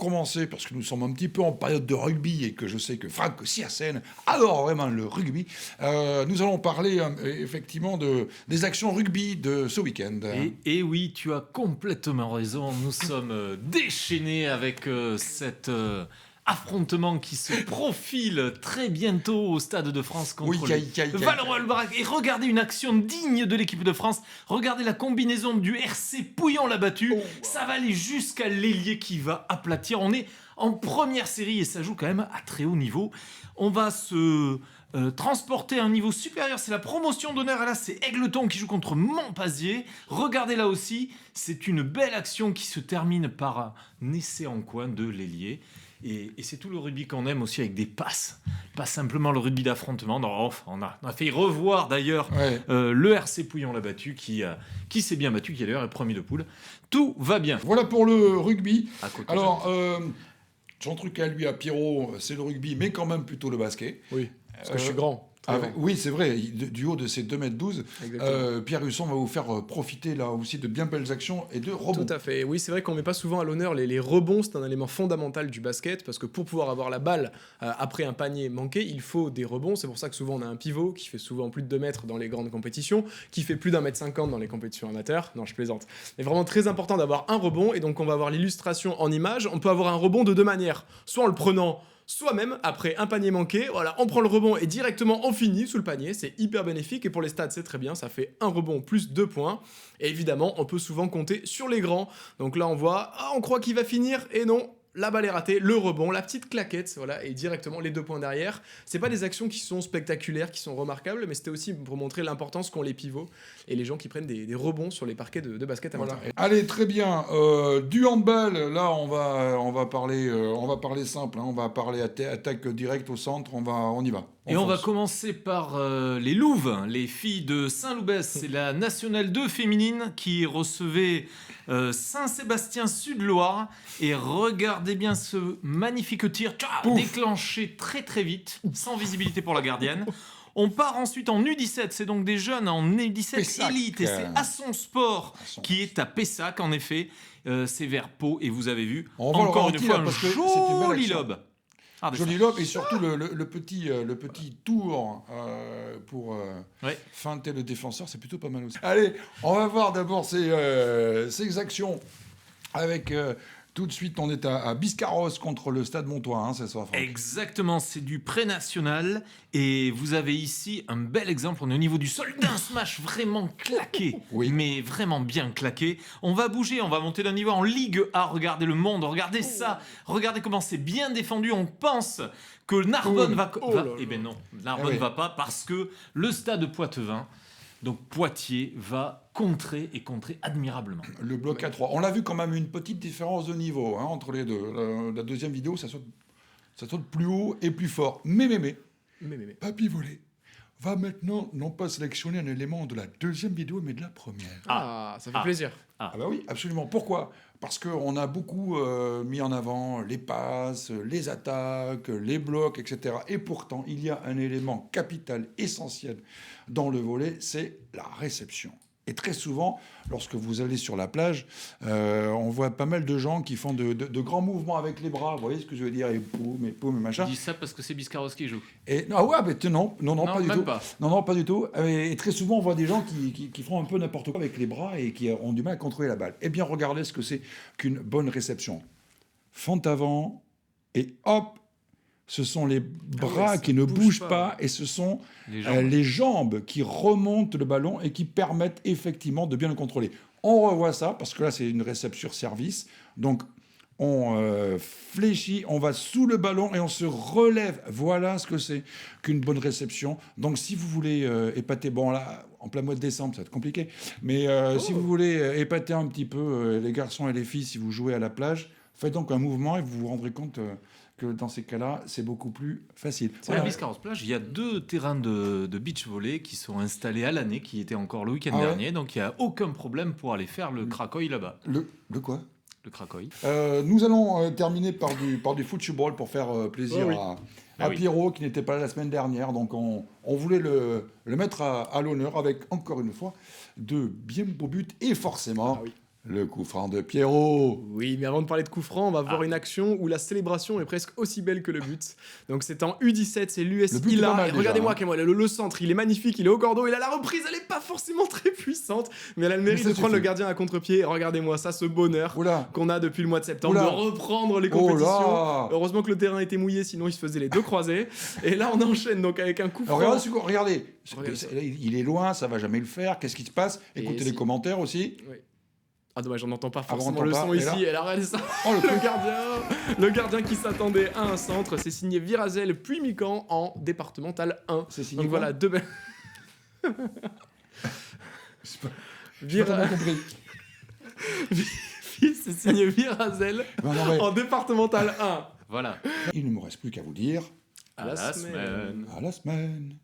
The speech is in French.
commencer, parce que nous sommes un petit peu en période de rugby et que je sais que Franck Siersen adore vraiment le rugby, nous allons parler effectivement des actions rugby de ce week-end. Et oui, tu as complètement raison. Nous sommes déchaînés avec cet affrontement qui se profile très bientôt au Stade de France contre Valeroy-le-Bac. Et regardez une action digne de l'équipe de France. Regardez la combinaison du RC Pouillon l'a battu. Ça va aller jusqu'à l'ailier qui va aplatir. On est en première série et ça joue quand même à très haut niveau. On va se transporter à un niveau supérieur. C'est la promotion d'honneur. Et là, c'est Égletons qui joue contre Montpazier. Regardez là aussi, c'est une belle action qui se termine par un essai en coin de l'ailier. Et c'est tout le rugby qu'on aime aussi avec des passes. Pas simplement le rugby d'affrontement. Non, on a failli revoir d'ailleurs le RC Pouillon l'a battu qui s'est bien battu, qui est d'ailleurs le premier de poule. Tout va bien. Voilà pour le rugby. Alors, son truc à lui, à Pierrot, c'est le rugby, mais quand même plutôt le basket. Oui, parce que je suis grand. Oui, c'est vrai, du haut de ses 2,12 m, Pierre Husson va vous faire profiter là aussi de bien belles actions et de rebonds. Tout à fait, oui, c'est vrai qu'on ne met pas souvent à l'honneur les rebonds, c'est un élément fondamental du basket, parce que pour pouvoir avoir la balle après un panier manqué, il faut des rebonds, c'est pour ça que souvent on a un pivot qui fait souvent plus de 2 mètres dans les grandes compétitions, qui fait plus d'1,50 m dans les compétitions amateurs, non je plaisante, c'est vraiment très important d'avoir un rebond, et donc on va avoir l'illustration en image, on peut avoir un rebond de 2 manières, soit en le prenant soi-même, après un panier manqué, voilà, on prend le rebond et directement on finit sous le panier, c'est hyper bénéfique et pour les stats c'est très bien, ça fait un rebond plus 2 points. Et évidemment, on peut souvent compter sur les grands. Donc là on voit, on croit qu'il va finir et non, la balle est ratée, le rebond, la petite claquette, voilà, et directement les 2 points derrière. C'est pas des actions qui sont spectaculaires, qui sont remarquables, mais c'était aussi pour montrer l'importance qu'ont les pivots et les gens qui prennent des rebonds sur les parquets de basket amateur. Voilà. Allez, très bien. Du handball, là on va parler simple, hein. On va parler attaque directe au centre, on y va. On va commencer par les Louves, les filles de Saint-Loubès. C'est la Nationale 2 féminine qui recevait Saint-Sébastien-Sud-Loire. Et regardez bien ce magnifique tir déclenché très très vite, sans visibilité pour la gardienne. On part ensuite en U17, c'est donc des jeunes en U17 Pessac. élite. Et c'est Asson Sport qui est à Pessac, en effet. C'est vers Pau, et vous avez vu, encore une fois, un joli lob. Joli lob et surtout le petit tour pour feinter le défenseur, c'est plutôt pas mal aussi. Allez, on va voir d'abord ces actions avec... tout de suite, on est à Biscarrosse contre le Stade Montois, hein, c'est ça, Franck ? Exactement, c'est du pré-national. Et vous avez ici un bel exemple. On est au niveau du sol d'un smash vraiment claqué, mais vraiment bien claqué. On va bouger, on va monter d'un niveau en Ligue A. Regardez le monde, regardez ça. Regardez comment c'est bien défendu. On pense que Narbonne va... Eh bien non, Narbonne va pas parce que le Stade Poitevin... Donc Poitiers va contrer admirablement. Le bloc à 3. On a vu quand même une petite différence de niveau entre les deux. La deuxième vidéo, ça saute plus haut et plus fort. Mais. Papy Volé va maintenant non pas sélectionner un élément de la deuxième vidéo, mais de la première. Ça fait plaisir. Ah bah oui, absolument. Pourquoi ? Parce qu'on a beaucoup mis en avant les passes, les attaques, les blocs, etc. Et pourtant, il y a un élément capital, essentiel dans le volley, c'est la réception. Et très souvent, lorsque vous allez sur la plage, on voit pas mal de gens qui font de grands mouvements avec les bras. Vous voyez ce que je veux dire ? Et poum, et machin. Je dis ça parce que c'est Biscarrosse qui joue. Et, non, pas du tout. Non, pas du tout. Et très souvent, on voit des gens qui font un peu n'importe quoi avec les bras et qui ont du mal à contrôler la balle. Eh bien, regardez ce que c'est qu'une bonne réception. Fente avant, et hop, ce sont les bras qui ne bougent pas et ce sont les jambes qui remontent le ballon et qui permettent effectivement de bien le contrôler. On revoit ça parce que là, c'est une réception service. Donc, on fléchit, on va sous le ballon et on se relève. Voilà ce que c'est qu'une bonne réception. Donc, si vous voulez épater, bon là, en plein mois de décembre, ça va être compliqué, mais si vous voulez épater un petit peu les garçons et les filles, si vous jouez à la plage, faites donc un mouvement et vous vous rendrez compte que dans ces cas-là, c'est beaucoup plus facile. À la Biscarrosse-Plage, il y a 2 terrains de beach volley qui sont installés à l'année, qui étaient encore le week-end dernier, donc il n'y a aucun problème pour aller faire le cracoï là-bas. Le quoi ? Le cracoï. Nous allons terminer par du football pour faire plaisir à Pierrot qui n'était pas là la semaine dernière. Donc on voulait le mettre à l'honneur avec, encore une fois, de bien beaux buts et forcément Le coup franc de Pierrot. Oui, mais avant de parler de coup franc, on va voir une action où la célébration est presque aussi belle que le but. Donc c'est en U17, c'est l'US Ila. Regardez-moi, le centre, il est magnifique, il est au cordeau. Il a la reprise, elle est pas forcément très puissante, mais elle a le mérite de prendre le gardien à contre-pied. Regardez-moi ça, ce bonheur qu'on a depuis le mois de septembre, de reprendre les compétitions. Heureusement que le terrain était mouillé, sinon il se faisait les deux croisés. Et là, on enchaîne donc avec un coup franc. Regardez, il est loin, ça va jamais le faire. Qu'est-ce qui se passe? Écoutez les commentaires aussi. Oui. Ah dommage, on n'entend pas forcément le son ici. Elle a regardé ça. Le gardien qui s'attendait à un centre, c'est signé Virazel puis Mican en départemental 1. C'est signé donc voilà, deux belles. J'ai pas compris. C'est signé Virazel en départemental 1. Voilà. Il ne me reste plus qu'à vous dire à la semaine. À la semaine.